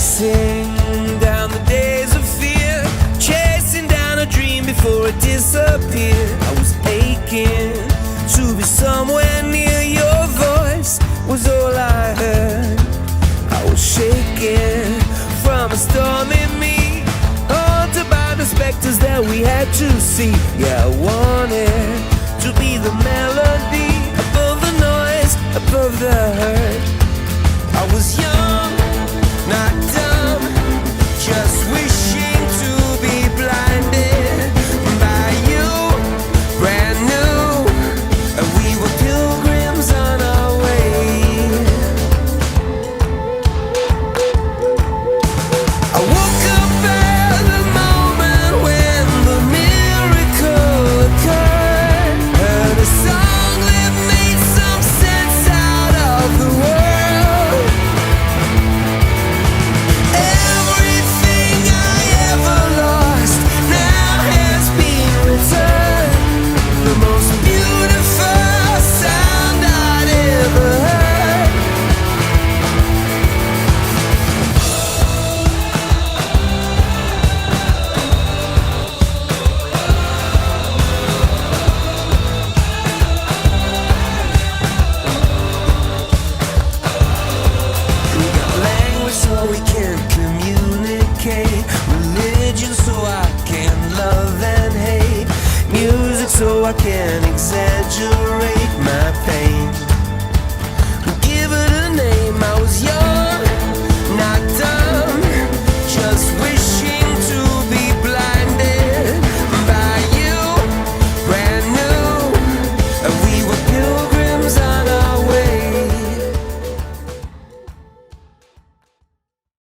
Chasing down the days of fear, chasing down a dream before it disappeared. I was aching to be somewhere near. Your voice was all I heard. I was shaking from a storm in me, haunted by the specters that we had to see. Yeah, I wanted to be the melody above the noise, above the hurt. I was young, not dumb, just wishing to be blinded by you, brand new, and we were pilgrims on our way. I woke up at the moment when the miracle occurred, heard a song that made some sense out of the world. Everything I ever lost now has been returned. The most beautiful sound I'd ever heard. We got language so we can communicate, religion so I can love and hate, music so I can